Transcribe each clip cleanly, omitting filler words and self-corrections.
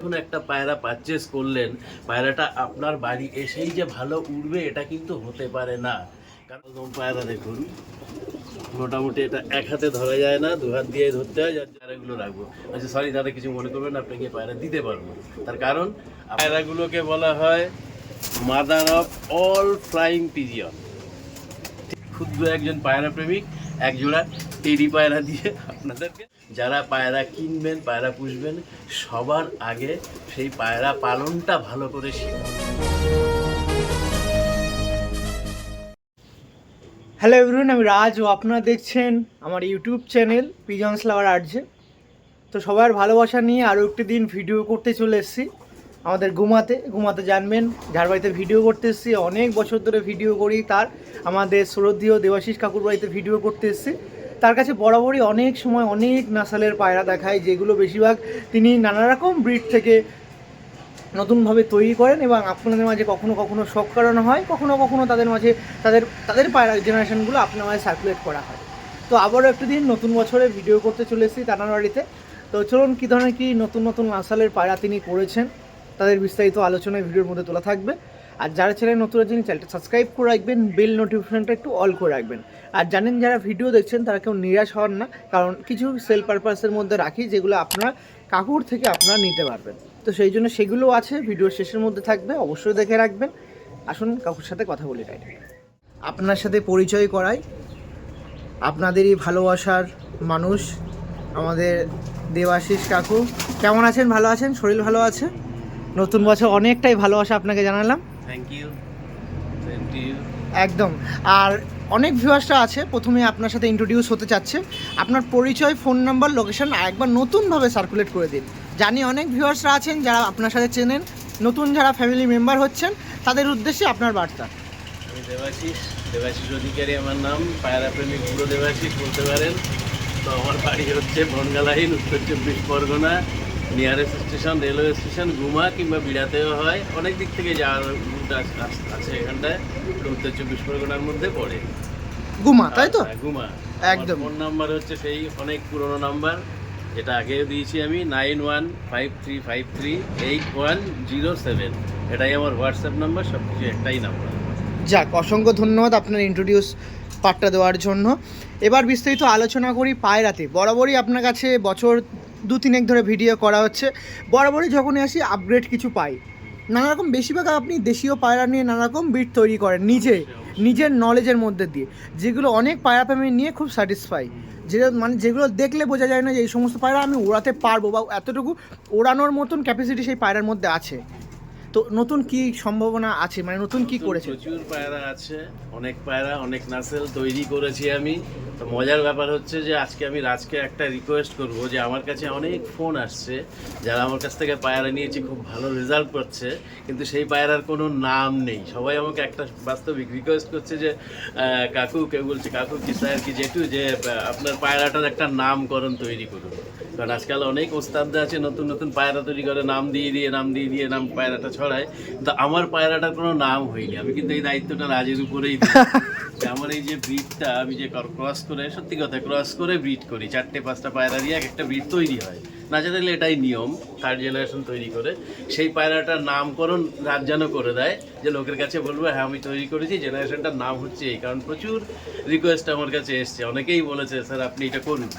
যখন একটা পায়রা পারচেস করলেন, পায়রাটা আপনার বাড়ি এসেই যে ভালো উড়বে এটা কিন্তু হতে পারে না। কারণ পায়রা দেখুন, মোটামুটি এটা এক হাতে ধরা যায় না, দু হাত দিয়ে ধরতে হয়, যার পায়রাগুলো রাখবো। আচ্ছা সরি দাদা, কিছু মনে করবেন না, আপনাকে পায়রা দিতে পারবো। তার কারণ পায়রাগুলোকে বলা হয় mother of all flying pigeon. ক্ষুদ্র একজন পায়রা প্রেমিক এক জোড়া টেডি পায়রা দিয়ে আপনাদেরকে, যারা পায়রা কিনবেন, পায়রা পুষবেন, সবার আগে সেই পায়রা পালনটা ভালো করে শিখুন। হ্যালো এভরিওয়ান, আমি রাজ ও আপনারা দেখছেন আমার ইউটিউব চ্যানেল পিজনস লাভার আর্টজে। তো সবার ভালোবাসা নিয়ে আরও একটি দিন ভিডিও করতে চলে এসেছি আমাদের গুমাতে জানবেন, যার বাড়িতে ভিডিও করতে এসেছি। অনেক বছর ধরে ভিডিও করি, তার আমাদের শ্রদ্ধেয় দেবাশিস কাকুর বাড়িতে ভিডিও করতে এসেছি। তার কাছে বরাবরই অনেক সময় অনেক নাসালের পায়রা দেখায়, যেগুলো বেশিরভাগ তিনি নানা রকম ব্রিড থেকে নতুনভাবে তৈরি করেন এবং আপনাদের মাঝে কখনো কখনো শখ করানো হয়, কখনো কখনো তাদের মাঝে তাদের পায়রা জেনারেশনগুলো আপনার মাঝে সার্কুলেট করা হয়। তো আবারও একটি দিন নতুন বছরে ভিডিও করতে চলে এসেছি তানার বাড়িতে। তো চলুন কী ধরনের কী নতুন নতুন নাসালের পায়রা তিনি করেছেন তাদের বিস্তারিত আলোচনায় ভিডিওর মধ্যে তোলা থাকবে। আর যারা চ্যানেল নতুন আছেন চ্যানেলটা সাবস্ক্রাইব করে রাখবেন, বেল নোটিফিকেশনটা একটু অল করে রাখবেন। আর জানেন, যারা ভিডিও দেখছেন তারা কেউ নিরাশ হন না, কারণ কিছু সেল পারপাসের মধ্যে রাখি যেগুলো আপনারা কাকুর থেকে আপনারা নিতে পারবেন। তো সেই জন্য সেগুলো আছে, ভিডিওর শেষের মধ্যে থাকবে, অবশ্যই দেখে রাখবেন। আসুন কাকুর সাথে কথা বলি। আপনার সাথে পরিচয় করাই, আপনাদেরই ভালোবাসার মানুষ আমাদের দেবাশিস কাকু। কেমন আছেন? ভালো আছেন? শরীর ভালো আছে? নতুন বছর অনেকটাই ভালোবাসা আপনাকে জানালাম। Thank you. একদম। আর অনেক ভিউয়ার্সরা আছে, প্রথমে আপনার সাথে ইন্ট্রোডিউস হতে চাচ্ছে। আপনার পরিচয়, ফোন নাম্বার, লোকেশন একবার নতুনভাবে সার্কুলেট করে দিন। জানি অনেক ভিউয়ার্সরা আছেন যারা আপনার সাথে চেনেন, নতুন যারা ফ্যামিলি মেম্বার হচ্ছেন, তাদের উদ্দেশ্যে আপনার বার্তা। আমি দেবাশিস অধিকারী আমার নাম, পায়রা প্রেমিক পুরো দেবাশিস বলতে পারেন। তো আমার বাড়ি হচ্ছে বনগা লাইন, উত্তর 24 Parganas, nearest station railway station Guma, কিংবা বিড়াতেও হয়, অনেক দিক থেকে যাওয়ার রুট আছে এখানটায়। উত্তর 24 পরগনার মধ্যে পড়ে গুমা, তাই তো? গুমা। একদম। ফোন নাম্বার হচ্ছে সেই অনেক পুরনো নাম্বার, যেটা আগেও দিয়েছি আমি, 9153538107। এটাই আমার হোয়াটসঅ্যাপ নাম্বার, সব কিছু একটাই নাম্বার। যাক, অসংখ্য ধন্যবাদ আপনার ইন্ট্রোডিউস পার্টটা দেওয়ার জন্য। এবার বিস্তারিত আলোচনা করি পায়রাতে। বরাবরই আপনার কাছে বছর 2-3 ধরে ভিডিও করা হচ্ছে, বরাবরই যখনই আসি আপগ্রেড কিছু পাই নানা রকম। বেশিরভাগ আপনি দেশীয় পায়রা নিয়ে নানা রকম ব্রিড তৈরি করেন নিজের নলেজের মধ্যে দিয়ে, যেগুলো অনেক পায়রা প্রেমী নিয়ে খুব স্যাটিসফাই। যেগুলো দেখলে বোঝা যায় না যে এই সমস্ত পায়রা আমি ওড়াতে পারবো, বা এতটুকু ওড়ানোর মতন ক্যাপাসিটি সেই পায়রার মধ্যে আছে। তো নতুন কি সম্ভাবনা আছে, নতুন কি করেছে? প্রচুর পায়রা আছে, অনেক পায়রা, অনেক নাসেল তৈরি করেছি আমি। তো মজার ব্যাপার হচ্ছে যে আজকে আমি রাজকে একটা রিকোয়েস্ট করব, যে আমার কাছে অনেক ফোন আসছে যারা আমার কাছ থেকে পায়রা নিয়েছে, খুব ভালো রেজাল্ট করছে, কিন্তু সেই পায়রার কোনো নাম নেই। সবাই আমাকে একটা বাস্তবিক রিকোয়েস্ট করছে যে কাকু, কেউ বলছে কাকু কি স্যার কি জেঠু, যে আপনার পায়রাটার একটা নামকরণ তৈরি করুন। কারণ আজকাল অনেক ওস্তাদরা আছে, নতুন নতুন পায়রা তৈরি করে, নাম দিয়ে নাম পায়রাটা ছড়ায়, কিন্তু আমার পায়রাটার কোনো নাম হয়নি। আমি কিন্তু এই দায়িত্বটা রাজের উপরেই দিই। আমার এই যে ব্রিডটা আমি যে ক্রস করে, সত্যি কথা ক্রস করে ব্রিড করি, 4-5টা পায়রা দিয়ে একটা ব্রিড তৈরি হয়। না জানলে এটাই নিয়ম, 3rd জেনারেশন তৈরি করে সেই পায়রাটার নামকরণ রাজ যেন করে দেয়, যে লোকের কাছে বলবো হ্যাঁ আমি তৈরি করেছি, জেনারেশনটার নাম হচ্ছে এই। কারণ প্রচুর রিকোয়েস্ট আমার কাছে এসছে, অনেকেই বলেছে স্যার আপনি এটা করুন,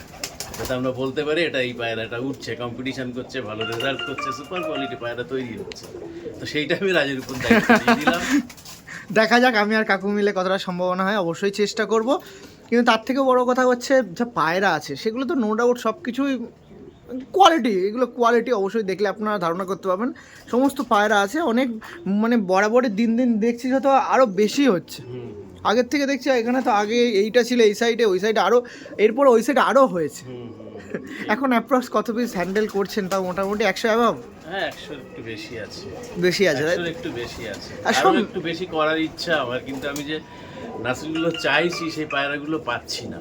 যাতে আমরা বলতে পারি এটা এই পায়রাটা উঠছে, কম্পিটিশন করছে, ভালো রেজাল্ট করছে, সুপার কোয়ালিটি পায়রা তৈরি হচ্ছে। তো সেইটা আমি রাজের উপর দায়িত্ব দিয়ে দিলাম। দেখা যাক আমি আর কাকু মিলে কতটা সম্ভাবনা হয়, অবশ্যই চেষ্টা করব। কিন্তু তার থেকে বড় কথা হচ্ছে, যা পায়রা আছে সেগুলো তো নো ডাউট সব কিছুই কোয়ালিটি, এগুলো কোয়ালিটি অবশ্যই দেখলে আপনারা ধারণা করতে পারবেন। সমস্ত পায়রা আছে অনেক, বরাবরই দিন দিন দেখছি যত আরও বেশি হচ্ছে। আগের থেকে দেখছি এখানে তো আগে এইটা ছিল এই সাইডে, ওই সাইডে আরও, এরপর ওই সাইডে আরও হয়েছে। এখন অ্যাপ্রক্স কত পিস হ্যান্ডেল করছেন? তাও মোটামুটি 100 অ্যাভাব? হ্যাঁ, 100 একটু বেশি আছে। বেশি আছে, একটু বেশি আছে, আরো একটু বেশি করার ইচ্ছা আমার, কিন্তু আমি যে নাসলগুলো চাইছি সেই পায়রাগুলো পাচ্ছি না।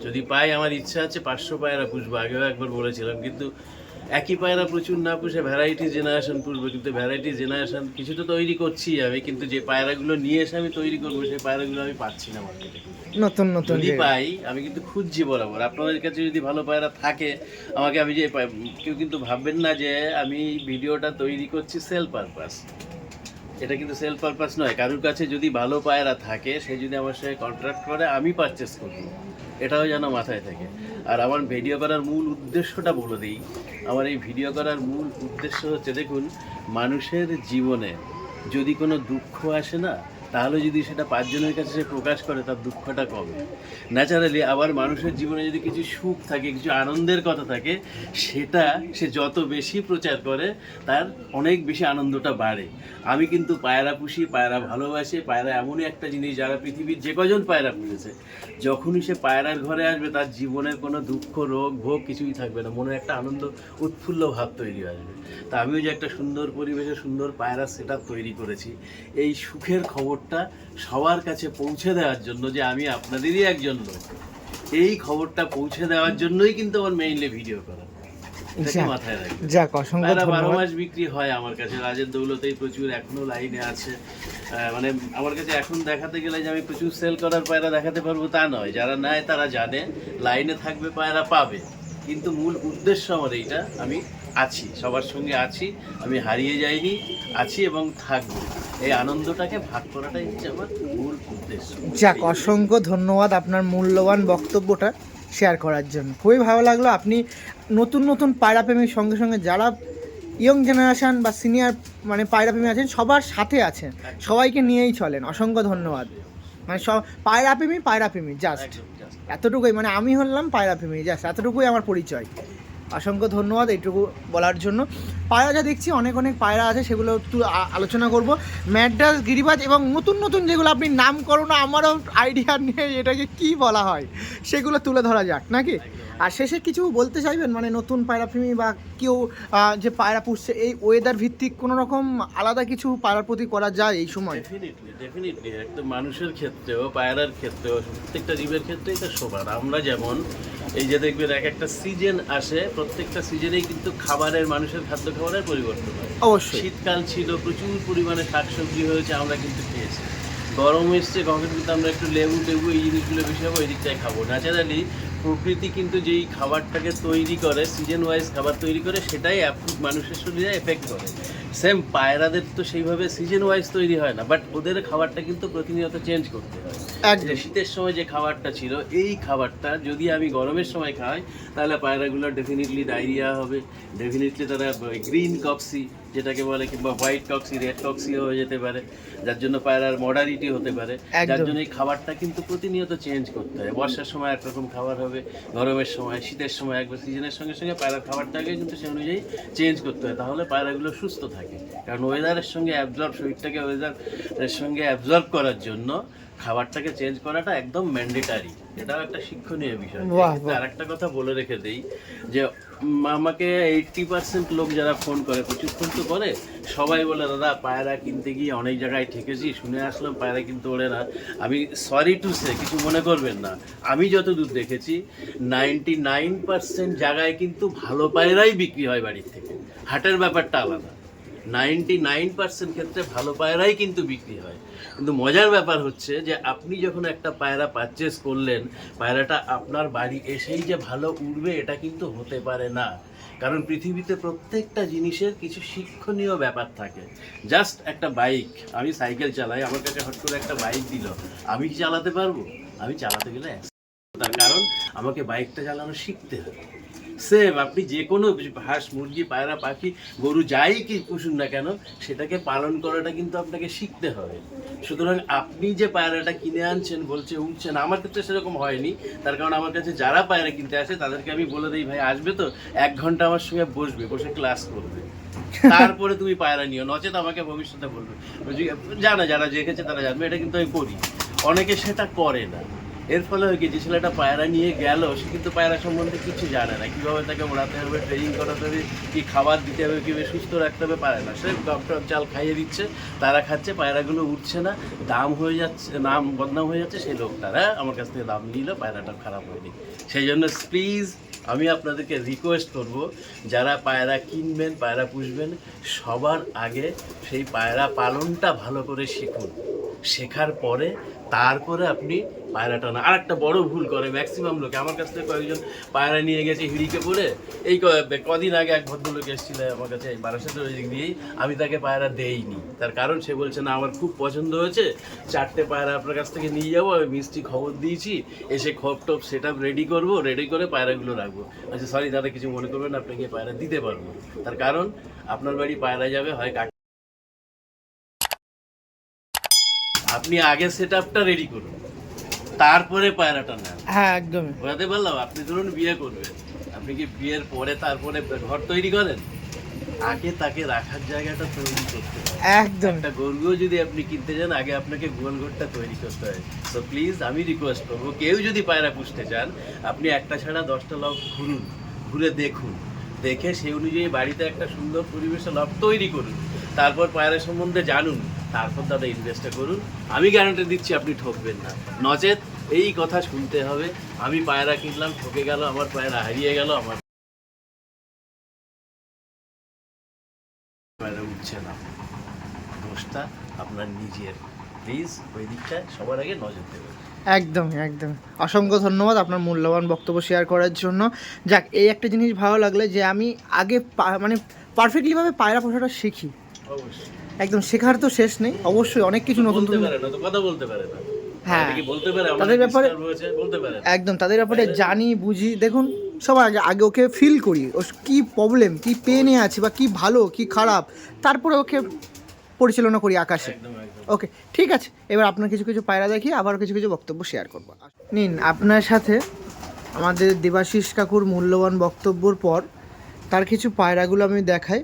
যদি পাই, আমার ইচ্ছা আছে 500 পায়রা পুষবো, আগেও একবার বলেছিলাম, কিন্তু একই পায়রা প্রচুর না পুষে ভ্যারাইটি জেনারেশন পুষবো, কিন্তু ভ্যারাইটি জেনারেশন কিছু তো তৈরি করছি আমি, কিন্তু যে পায়রাগুলো নিয়ে এসে আমি তৈরি করবো সেই পায়রাগুলো আমি পাচ্ছি না মার্কেটে। নতুন নতুন যদি পাই আমি কিন্তু খুঁজছি বরাবর। আপনাদের কাছে যদি ভালো পায়রা থাকে আমাকে, আমি যে কেউ কিন্তু ভাববেন না যে আমি ভিডিওটা তৈরি করছি সেল পারপাস, এটা কিন্তু সেল পারপাস নয়। কারোর কাছে যদি ভালো পায়রা থাকে সে যদি আমার সাথে কন্ট্রাক্ট করে আমি পারচেস করব, এটাও যেন মাথায় থাকে। আর আমার ভিডিও করার মূল উদ্দেশ্যটা বলে দিই, আমার এই ভিডিও করার মূল উদ্দেশ্য হচ্ছে, দেখুন মানুষের জীবনে যদি কোনো দুঃখ আসে না, তাহলে যদি সেটা 5 জনের কাছে সে প্রকাশ করে তার দুঃখটা কমে ন্যাচারালি। আবার মানুষের জীবনে যদি কিছু সুখ থাকে, কিছু আনন্দের কথা থাকে, সেটা সে যত বেশি প্রচার করে তার অনেক বেশি আনন্দটা বাড়ে। আমি কিন্তু পায়রা পুষি, পায়রা ভালোবাসি। পায়রা এমনই একটা জিনিস, যারা পৃথিবীর যে কজন পায়রা পুষেছে, যখনই সে পায়রার ঘরে আসবে তার জীবনের কোনো দুঃখ রোগ ভোগ কিছুই থাকবে না, মনে একটা আনন্দ উৎফুল্ল ভাব তৈরি আসবে। তা আমিও যে একটা সুন্দর পরিবেশে সুন্দর পায়রা সেটআপ তৈরি করেছি, এই সুখের খবরটা সবার কাছে পৌঁছে দেওয়ার জন্য, যে আমি আপনাদেরই একজন লোক, এই খবরটা পৌঁছে দেওয়ার জন্যই কিন্তু আমার মেইনলি ভিডিও করা। মাথায় রাখবেন। যাক, অসংখ্য পায়রা 12 ধন্যবাদ। মাস বিক্রি হয় আমার কাছে, রাজের দৌলতেই প্রচুর এখনো লাইনে আছে। মানে আমার কাছে এখন দেখাতে গেলে যে আমি প্রচুর সেল করার পায়রা দেখাতে পারবো তা নয়, যারা নেয় তারা জানে লাইনে থাকবে পায়রা পাবে। কিন্তু মূল উদ্দেশ্য আমার এইটা, আমি আছি, সবার সঙ্গে আছি, আমি হারিয়ে যাইনি, আছি এবং থাকবো। এই আনন্দটাকে ভাগ করাটাই হচ্ছে আমার মূল উদ্দেশ্য। যাক, অসংখ্য ধন্যবাদ আপনার মূল্যবান বক্তব্যটা শেয়ার করার জন্য। খুবই ভালো লাগলো। আপনি নতুন নতুন পায়রা প্রেমীর সঙ্গে সঙ্গে যারা ইয়ং জেনারেশন বা সিনিয়র মানে পায়রা প্রেমী আছেন সবার সাথে আছেন, সবাইকে নিয়েই চলেন। অসংখ্য ধন্যবাদ। মানে সব পায়রা প্রেমী জাস্ট একদম, just। এতটুকুই, মানে আমি হলাম পায়রা প্রেমী, জাস্ট এতটুকুই আমার পরিচয়। অসংখ্য ধন্যবাদ এইটুকু বলার জন্য। পায়রা যা দেখছি অনেক অনেক পায়রা আছে, সেগুলো একটু আলোচনা করব। ম্যাড্রাস, গিরিবাজ এবং নতুন নতুন যেগুলো আপনি নাম করো না, আমারও আইডিয়া নেই এটাকে কি বলা হয়, সেগুলো তুলে ধরা যাক নাকি। আর শেষে কিছু বলতে চাইবেন, মানে নতুন পায়রা প্রেমী বা কেউ যে পায়রা পুষছে, এই ওয়েদার ভিত্তিক কোনো রকম আলাদা কিছু পায়রার প্রতি করা যায় এই সময়? ডেফিনেটলি একদম মানুষের ক্ষেত্রেও, পায়রার ক্ষেত্রেও, প্রত্যেকটা জীবের ক্ষেত্রে এটা সবার। আমরা যেমন এই যে দেখবেন এক একটা সিজন আসে, প্রত্যেকটা সিজনেই কিন্তু খাবারের, মানুষের খাদ্য খাবারের পরিবর্তন হয়। অবশ্যই। শীতকাল ছিল, প্রচুর পরিমাণে শাকসবজি হয়েছে, আমরা কিন্তু খেয়েছি। গরম এসছে, কখন কিন্তু আমরা একটু লেবু টেবু এই জিনিসগুলো বেশি হবো, এই দিকটায় খাবো। ন্যাচারালি প্রকৃতি কিন্তু যেই খাবারটাকে তৈরি করে, সিজন ওয়াইজ খাবার তৈরি করে, সেটাই মানুষের শরীরে এফেক্ট করে। সেম পায়রাদের তো সেইভাবে সিজন ওয়াইজ তৈরি হয় না, বাট ওদের খাবারটা কিন্তু প্রতিনিয়ত চেঞ্জ করতে হয়। একদম। শীতের সময় যে খাবারটা ছিল, এই খাবারটা যদি আমি গরমের সময় খাই, তাহলে পায়রাগুলো ডেফিনেটলি ডায়রিয়া হবে, ডেফিনেটলি তারা গ্রিন কক্সি যেটাকে বলে, কিংবা হোয়াইট কক্সি, রেড কক্সিও হয়ে যেতে পারে, যার জন্য পায়রার মডারিটি হতে পারে। যার জন্য এই খাবারটা কিন্তু প্রতিনিয়ত চেঞ্জ করতে হয়। বর্ষার সময় একরকম খাবার হবে, গরমের সময়, শীতের সময়, একবার সিজনের সঙ্গে সঙ্গে পায়রার খাবারটাকে কিন্তু সে অনুযায়ী চেঞ্জ করতে হয়, তাহলে পায়রাগুলো সুস্থ থাকে। কারণ ওয়েদারের সঙ্গে অ্যাবজর্ব, শরীরটাকে ওয়েদারের সঙ্গে অ্যাবজর্ব করার জন্য খাবারটাকে চেঞ্জ করাটা একদম ম্যান্ডেটারি। এটাও একটা শিক্ষণীয় বিষয়। আর একটা কথা বলে রেখে দেই, যে আমাকে 80% লোক যারা ফোন করে, প্রচুর ফোন তো করে, সবাই বলে দাদা পায়রা কিনতে গিয়ে অনেক জায়গায় ঠেকেছি, শুনে আসলাম পায়রা কিন্তু ওড়ে না। আমি সরি টু সে, কিছু মনে করবেন না, আমি যতদূর দেখেছি 99% জায়গায় কিন্তু ভালো পায়রাই বিক্রি হয় বাড়ির থেকে। হাটের ব্যাপারটা আলাদা, 99% ক্ষেত্রে ভালো পায়রাই কিন্তু বিক্রি হয়। কিন্তু মজার ব্যাপার হচ্ছে যে আপনি যখন একটা পায়রা পারচেস করলেন, পায়রাটা আপনার বাড়ি এসেই যে ভালো উড়বে এটা কিন্তু হতে পারে না। কারণ পৃথিবীতে প্রত্যেকটা জিনিসের কিছু শিক্ষণীয় ব্যাপার থাকে। জাস্ট একটা বাইক, আমি সাইকেল চালাই, আমার কাছে হট করে একটা বাইক দিল, আমি কি চালাতে পারবো? আমি চালাতে গেলে তার কারণ আমাকে বাইকটা চালানো শিখতে হবে। সেম আপনি যে কোনো হাঁস, মুরগি, পায়রা, পাখি, গরু যাই কি পুষুন না কেন, সেটাকে পালন করাটা কিন্তু আপনাকে শিখতে হবে। সুতরাং আপনি যে পায়রাটা কিনে আনছেন, বলছে উঠছেন, আমার ক্ষেত্রে সেরকম হয়নি। তার কারণ আমার কাছে যারা পায়রা কিনতে আসে তাদেরকে আমি বলে দিই, ভাই আসবে তো 1 ঘন্টা আমার সঙ্গে বসবে, বসে ক্লাস করবে, তারপরে তুমি পায়রা নিও, নচেত আমাকে ভবিষ্যতে বলবে। জানা, যারা দেখেছে তারা জানবে, এটা কিন্তু আমি করি। অনেকে সেটা করে না। এর ফলে হয় কি, যে ছেলেটা পায়রা নিয়ে গেল, সে কিন্তু পায়রা সম্বন্ধে কিছু জানে না, কীভাবে তাকে ওড়াতে হবে, ট্রেনিং করাতে হবে, কী খাবার দিতে হবে, কীভাবে সুস্থ রাখতে হবে, পারে না। সে ডক্টর চাল খাইয়ে দিচ্ছে, তারা খাচ্ছে, পায়রাগুলো উঠছে না, দাম হয়ে যাচ্ছে, নাম বদনাম হয়ে যাচ্ছে। সেই লোকটারা আমার কাছ থেকে দাম নিল, পায়রাটা খারাপ হয়নি। সেই জন্য প্লিজ আমি আপনাদেরকে রিকোয়েস্ট করব, যারা পায়রা কিনবেন, পায়রা পুষবেন, সবার আগে সেই পায়রা পালনটা ভালো করে শিখুন। শেখার পরে তারপরে আপনি পায়রাটা না। আর একটা বড় ভুল করে ম্যাক্সিমাম লোকে, আমার কাছ থেকে কয়েকজন পায়রা নিয়ে গেছে হিড়িকে পড়ে। এই কদিন আগে এক ভদ্রলোক এসেছিল আমার কাছে, এই বারাসাতের ওই দিক দিয়েই, আমি তাকে পায়রা দেইনি। তার কারণ সে বলছে না আমার খুব পছন্দ হয়েছে, 4টে পায়রা আপনার কাছ থেকে নিয়ে যাবো, আমি মিষ্টি খবর দিয়েছি, এসে খোপ টোপ সেট আপ রেডি করবো, রেডি করে পায়রাগুলো রাখবো। আচ্ছা সরি দাদা, কিছু মনে করবেন না, আপনাকে পায়রা দিতে পারবো। তার কারণ আপনার বাড়ি পায়রা যাবে হয় আপনি আগে সেট আপটা রেডি করুন, তারপরে পায়রাটা নেন। হ্যাঁ একদমই। বোঝাতে পারলাম? আপনি ধরুন বিয়ে করবেন, আপনি কি বিয়ের পরে তারপরে ঘর তৈরি করেন? আগে তাকে রাখার জায়গাটা তৈরি করতে হয়। একদম। একটা গরুও যদি আপনি কিনতে যান, আগে আপনাকে গোয়াল ঘরটা তৈরি করতে হয়। সো প্লিজ আমি রিকোয়েস্ট করবো, কেউ যদি পায়রা পুষতে চান, আপনি একটা ছাড়া 10টা লব ঘুরুন, ঘুরে দেখুন, দেখে সেই অনুযায়ী বাড়িতে একটা সুন্দর পরিবেশে লব তৈরি করুন, তারপর পায়রা সম্বন্ধে জানুন, তারপর দাদা ইনভেস্টটা করুন। আমি গ্যারান্টি দিচ্ছি আপনি ঠকবেন না। নচেত এই কথা শুনতে হবে, আমি পায়রা কিনলাম, ঠকে গেল, আমার পায়রা হারিয়ে গেল, আমার পায়রা উঠছে না। দোষটা আপনার নিজের। প্লিজ ওই দিকটায় সবার আগে নজর দেবেন। একদম একদম। অসংখ্য ধন্যবাদ আপনার মূল্যবান বক্তব্য শেয়ার করার জন্য। যাক, এই একটা জিনিস ভালো লাগলো যে আমি আগে মানে পারফেক্টলিভাবে পায়রা পোষাটা শিখি। অবশ্যই। একদম, শেখার তো শেষ নেই, অবশ্যই অনেক কিছু নতুন বলতে পারে না তো, কথা বলতে পারে না। হ্যাঁ, কি বলতে পারে তাদের ব্যাপারে বলতে পারে একদম, তাদের ব্যাপারে জানি বুঝি। দেখুন, সবার আগে আগে ওকে ফিল করি, ও কী প্রবলেম, কী পেনে আছে, বা কী ভালো কী খারাপ, তারপরে ওকে পরিচালনা করি আকাশে। ওকে, ঠিক আছে। এবার আপনার কিছু কিছু পায়রা দেখিয়ে আবার কিছু কিছু বক্তব্য শেয়ার করবো। নিন, আপনার সাথে আমাদের দেবাশিস কাকুর মূল্যবান বক্তব্যর পর তার কিছু পায়রাগুলো আমি দেখাই।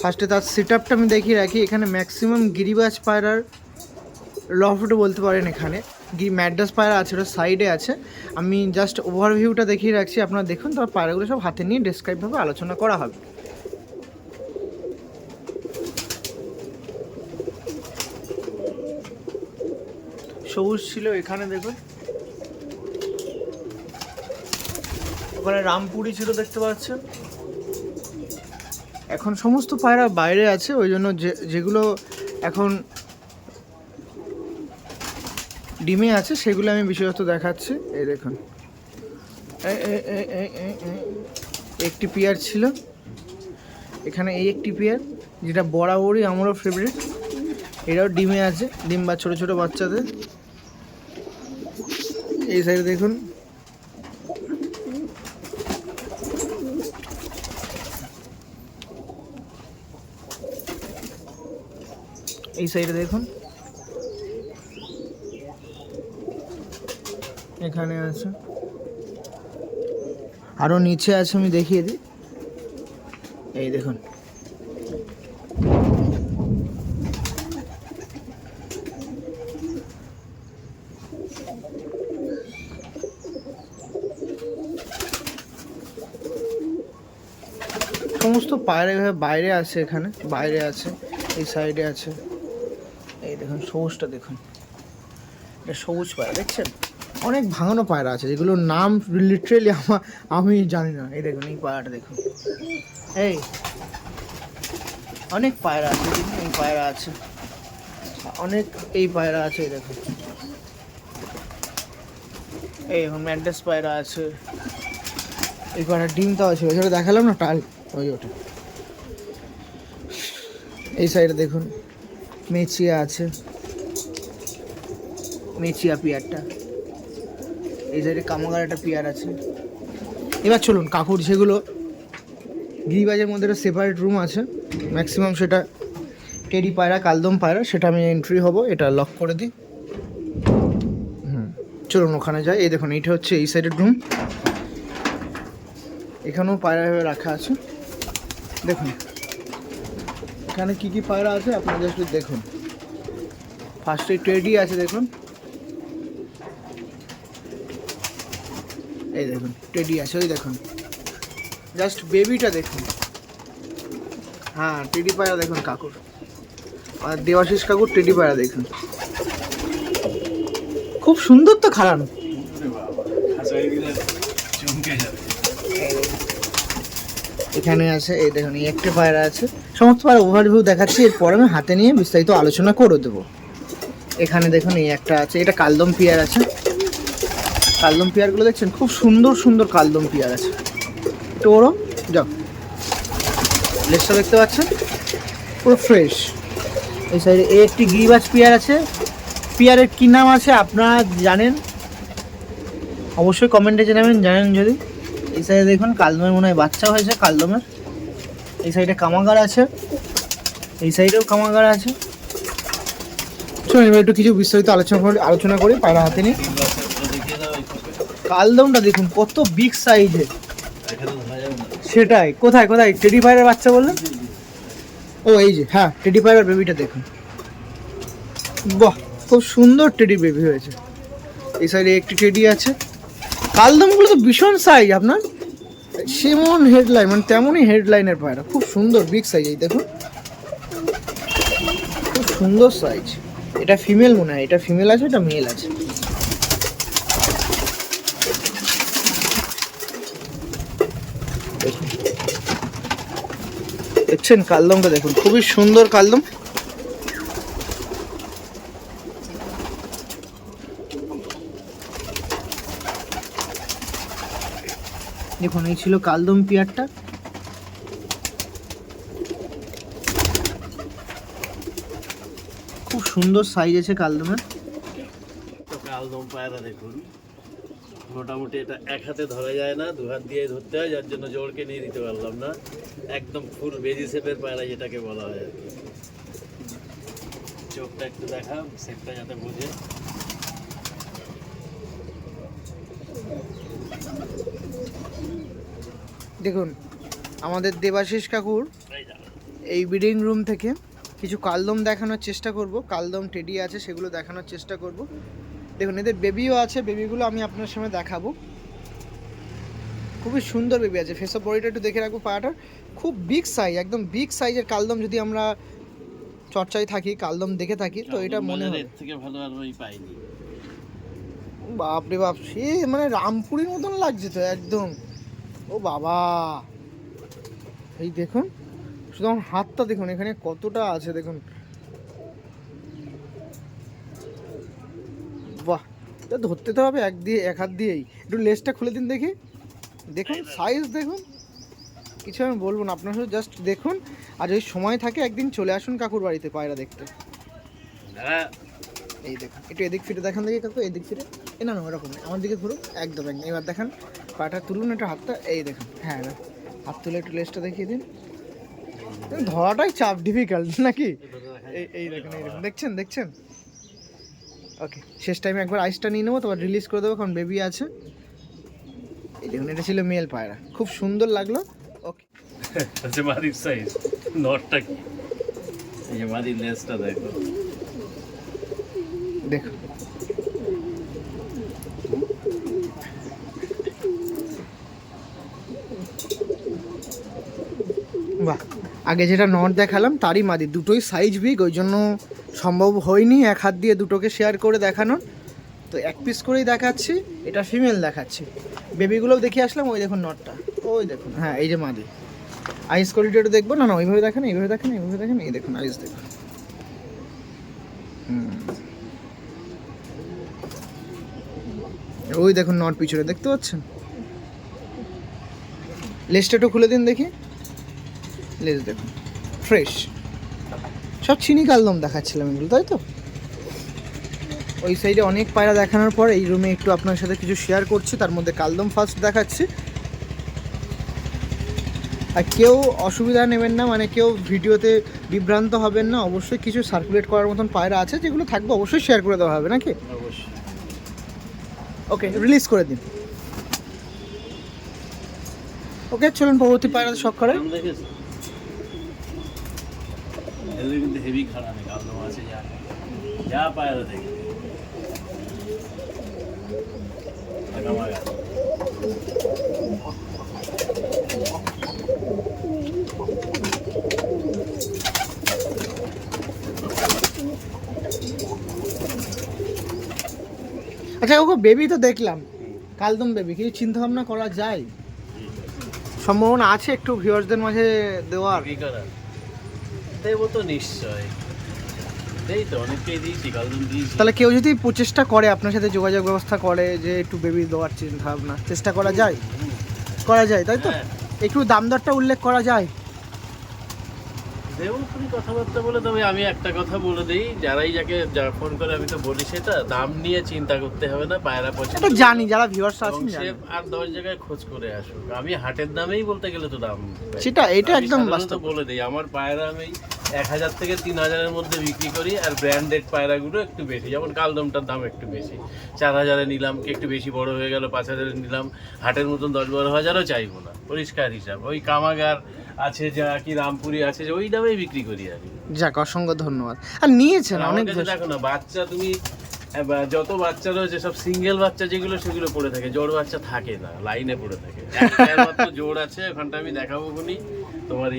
ফার্স্টে তার সেট আপটা আমি দেখিয়ে রাখি। এখানে ম্যাক্সিমাম গিরিবাজ পায়রার লফটও বলতে পারেন, এখানে ম্যাড্রাস পায়রা আছে, ওটা সাইডে আছে। আমি জাস্ট ওভারভিউটা দেখিয়ে রাখছি, আপনারা দেখুন, তারপর পায়রাগুলো সব হাতে নিয়ে ডেসক্রাইবভাবে আলোচনা করা হবে। সবুজ ছিল এখানে, দেখুন ওখানে রামপুরি ছিল, দেখতে পাচ্ছেন। এখন সমস্ত পায়রা বাইরে আছে, ওই জন্য যেগুলো এখন ডিমে আছে সেগুলো আমি বিশেষত দেখাচ্ছি। এই দেখুন, একটি পেয়ার ছিল এখানে, এই একটি পেয়ার যেটা বরাবরই আমারও ফেভারিট। এটাও ডিমে আছে, ডিম বা ছোটো ছোটো বাচ্চাদের। এই সাইডে দেখুন, এই সাইডে দেখুন, এখানে আছে, আরও নিচে আছে, আমি দেখিয়ে দিই। এই দেখুন, সমস্ত পায়রা এভাবে বাইরে আছে, এখানে বাইরে আছে, এই সাইডে আছে। এই দেখুন সবুজটা, দেখুন এটা সবুজ পায়রা, দেখছেন? অনেক ভাঙানো পায়রা আছে যেগুলোর নাম লিটারেলি আমি জানি না। এই দেখুন, এই পায়রাটা দেখুন, এই অনেক পায়রা আছে, এই পায়রা আছে অনেক, এই পায়রা আছে, এই দেখুন, এই এখন ম্যাড্রাস পায়রা আছে, এই পায়রা ডিমটাও আছে, ওই দেখালাম না, টাল ওই ওটা। এই সাইডে দেখুন মেচিয়া আছে, মেচিয়া পিয়ারটা। এই সাইডে কামাগার একটা পিয়ার আছে। এবার চলুন, কাকুর যেগুলো গিরিবাজের মধ্যে একটা সেপারেট রুম আছে, ম্যাক্সিমাম সেটা টেডি পায়রা, কালদম পায়রা, সেটা আমি এন্ট্রি হব। এটা লক করে দিই। চলুন ওখানে যাই। এই দেখুন, এইটা হচ্ছে এই সাইডের রুম, এখানেও পায়রা ভেবে রাখা আছে। দেখুন এখানে কি কি পায়রা আছে আপনারা জাস্ট দেখুন। ফার্স্টে টেডি আছে, দেখুন, এই দেখুন টেডি আছে, ওই দেখুন জাস্ট বেবিটা দেখুন। হ্যাঁ, টেডি পায়রা দেখুন কাকুর, আর দেবাশিস কাকুর টেডি পায়রা দেখুন, খুব সুন্দর তো খারাপ। এখানে আছে, এই দেখুন এই একটা পায়রা আছে। সমস্ত পায়রা ওভারভিউ দেখাচ্ছি, এরপর আমি হাতে নিয়ে বিস্তারিত আলোচনা করে দেবো। এখানে দেখুন এই একটা আছে, এটা কালদম পিয়ার আছে। কালদম পিয়ারগুলো দেখছেন, খুব সুন্দর সুন্দর কালদম পিয়ার আছে। একটু বড় যাও, লেজটা দেখতে পাচ্ছেন পুরো ফ্রেশ। এই সাইডে এই একটি গিরিবাজ পিয়ার আছে। পিয়ারের কী নাম আছে আপনারা জানেন অবশ্যই কমেন্টে জানাবেন, জানেন যদি। এই সাইডে দেখুন কালদমের মনে হয় বাচ্চা হয়েছে কালদমের। এই সাইডে কামাগার আছে, এই সাইডেও কামাগার আছে। চলুন এবার একটু কিছু বিস্তারিত আলোচনা করি পায়রা হাতে নিয়ে। কালদমটা দেখুন কত বিগ সাইজের। সেটাই, কোথায় কোথায় টেডি পায়রার বাচ্চা বললেন? ও এই যে, হ্যাঁ টেডি পায়রার বেবিটা দেখুন, বাহ খুব সুন্দর টেডি বেবি হয়েছে। এই সাইডে একটি টেডি আছে। কালদমগুলো তো ভীষণ সাইজ আপনার, সেমন হেডলাইন মানে তেমনই হেডলাইনের পায়রা, খুব সুন্দর বিগ সাইজ। এই দেখুন খুব সুন্দর সাইজ। এটা ফিমেল মনে হয়, এটা ফিমেল আছে, এটা মেল আছে। দেখছেন কালদমটা দেখুন, খুবই সুন্দর কালদম। দেখুন এই ছিল কালদম পিয়ারটা। খুব সুন্দর সাইজ আছে কালদমের। তো কালদম পায়রা দেখুন, মোটামুটি এটা এক হাতে ধরা যায় না, দু হাত দিয়ে ধরতে হয়, যার জন্য জোরকে নিয়ে দিতে পারলাম না। একদম ফুল বেজি শেপের পায়রা যেটাকে বলা হয় আর কি। চোখটা একটু দেখা, শেপটা যাতে বোঝে। দেখুন আমাদের দেবাশিস কাকুর এই দেখো। এই ব্রিডিং রুম থেকে কিছু কালদম দেখানোর চেষ্টা করব। কালদম টেডি আছে, সেগুলো দেখানোর চেষ্টা করব। দেখুন এদের বেবিও আছে, বেবিগুলো আমি আপনার সামনে দেখাবো। খুবই সুন্দর বেবি আছে। ফেস অফ বডিটা একটু দেখে রাখবো। পায়াটার খুব বিগ সাইজ, একদম বিগ সাইজের কালদম। যদি আমরা চর্চায় থাকি, কালদম দেখে থাকি, তো এটা মনে হয় এর থেকে ভালো আর ওই পাইনি। বাপরে বাপ, সে মানে রামপুরির মতন লাগছে তো একদম। ও বাবা, এই দেখুন শুধু আমার হাতটা দেখুন, এখানে কতটা আছে দেখুন। বাহ, এটা ধরতে তো হবে এক হাত দিয়েই। একটু লেজটা খুলে দিন দেখি, দেখুন সাইজ দেখুন। কিছু আমি বলবো না, আপনার সাথে জাস্ট দেখুন। আর যদি সময় থাকে একদিন চলে আসুন কাকুর বাড়িতে পায়রা দেখতে। হ্যাঁ, এই দেখুন একটু এদিক ফিরে দেখান দেখি কাকু, এদিক ফিরে। এ না না ওরকম নেই, আমার দিকে ঘুরুন, একদম একদম। এবার দেখান পাটা তুলুন একটু হাতটা, এই দেখুন। হ্যাঁ না, হাত তুলে একটু লেজটা দেখিয়ে দিন। ধরাটাই চাপ, ডিফিকাল্ট নাকি? এই এই দেখুন, এই দেখুন, দেখছেন দেখছেন। ওকে, শেষ টাইমে একবার আইসটা নিয়ে নেবো, তারপর রিলিজ করে দেবো, কারণ বেবি আছে। এই দেখুন এটা ছিল মেল পায়রা, খুব সুন্দর লাগলো। ওকে, আচ্ছা মাদির সাইজ, নটটা কি? এই যে মাদির লেজটা দেখো, দেখুন বাহ। আগে যেটা নট দেখালাম তারই মাদি, দুটোই সাইজ বিগ, ওই জন্য সম্ভব হয়নি এক হাত দিয়ে দুটোকে শেয়ার করে দেখানোর। তো এক পিস করেই দেখাচ্ছি, এটা ফিমেল দেখাচ্ছি। বেবিগুলোও দেখে আসলাম। ওই দেখুন নটটা, ওই দেখুন, হ্যাঁ এই যে মাদি। আইস কোয়ালিটি একটু দেখবো। না না ওইভাবে দেখেন, এইভাবে দেখেন, এইভাবে দেখেন, এই দেখুন আইস দেখুন। ওই দেখুন নট পিছনে দেখতে পাচ্ছেন। লেজটা একটু খুলে দিন দেখি, লেজ দেখুন ফ্রেশ। সব চিনি কালদম দেখাচ্ছিলাম এগুলো, তাই তো? ওই সাইডে অনেক পায়রা দেখানোর পর এই রুমে একটু আপনার সাথে কিছু শেয়ার করছি, তার মধ্যে কালদম ফার্স্ট দেখাচ্ছি। আর কেউ অসুবিধা নেবেন না, মানে কেউ ভিডিওতে বিভ্রান্ত হবেন না। অবশ্যই কিছু সার্কুলেট করার মতন পায়রা আছে, যেগুলো থাকবে অবশ্যই শেয়ার করে দেওয়া হবে নাকি? অবশ্যই। ওকে, রিলিজ করে দিন। ওকে, চলুন পরবর্তী পায়রা শখ করে। নাম দেখেছো? এদের কিন্তু হেভি খারাপ নেই, কালদম আছে যা যা পায়রা দেখে। মাগা আচ্ছা ওকে, বেবি তো দেখলাম কালদম বেবি, কিছু চিন্তা ভাবনা করা যায়? সম্ভাবনা আছে একটু ভিউয়ার্সদের মাঝে দেওয়ার? বিক্রি করার দেবো তো নিশ্চয়, এই তো অনেককেই দিয়েছি, কালদিন দিয়েছি। তাহলে কেউ যদি প্রচেষ্টা করে আপনার সাথে যোগাযোগ ব্যবস্থা করে যে একটু বেবি দেওয়ার চিন্তা ভাবনা, চেষ্টা করা যায়? হুম, করা যায় তাই তো? হ্যাঁ, একটু দাম দরটা উল্লেখ করা যায়? দেবো তুমি কথাবার্তা বলে। তবে আমি একটা কথা বলে দিই, যারা ফোন করে আমি তো বলি সেটা, দাম নিয়ে চিন্তা করতে হবে না, পায়রা পছন্দ এটা জানি, যারা ভিউয়ার্স এবং আছেন সে জানেন। আর 10 জায়গায় খোঁজ করে আসুক। আমি হাটের দামেই বলতে গেলে তো দাম পাই। সেটা এটা আমি একদম সাধারণত বাস্তব। বলে দিই, আমার পায়রা আমি 1000 থেকে 3000 এর মধ্যে বিক্রি করি, আর ব্র্যান্ডেড পায়রাগুলো একটু বেশি, যেমন কালদমটার দাম একটু বেশি, 4000-এ নিলাম, কি একটু বেশি বড় হয়ে গেল 5000-এ নিলাম, হাটের মতন 10-12 হাজারও চাইবো না, পরিষ্কার হিসাব। ওই কামাগার আছে যা কি রামপুরি আছে, যে ওই দামেই বিক্রি করি আমি। যাক, অসংখ্য ধন্যবাদ। আর নিয়েছেন আর আমার অনেক কাছে বেশ। দেখো না, বাচ্চা তুমি যত বাচ্চা রয়েছে সব সিঙ্গেল বাচ্চা, যেগুলো সেগুলো পড়ে থাকে, জোড় বাচ্চা থাকে না, লাইনে পড়ে থাকে। একটার মাত্র জোড় আছে, ওখানটা আমি দেখাবো বলি তোমার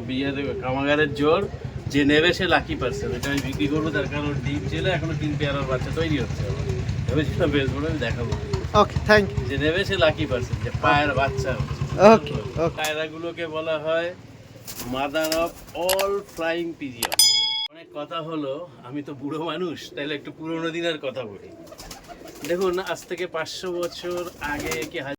বিয়ের কামাগারের জোড়, যে নেবে সে লাকি পার্সন। এটা আমি বিক্রি করবো, তার কারণ ওর ডিম ছেলে এখনো 3 পেয়ারের বাচ্চা তৈরি হচ্ছে আমার, ভেবেছিলাম বেশ বড়, আমি দেখাবো। ওকে, থ্যাংক ইউ। যে নেবে সে লাকি পার্সন, যে পায়ের বাচ্চা হচ্ছে। ওকে, ওকে। পায়রাগুলোকে বলা হয় mother of all flying pigeon. অনেক কথা হলো, আমি তো বুড়ো মানুষ, তাহলে একটু পুরোনো দিনের কথা বলি। দেখুন, আজ থেকে 500 বছর আগে কি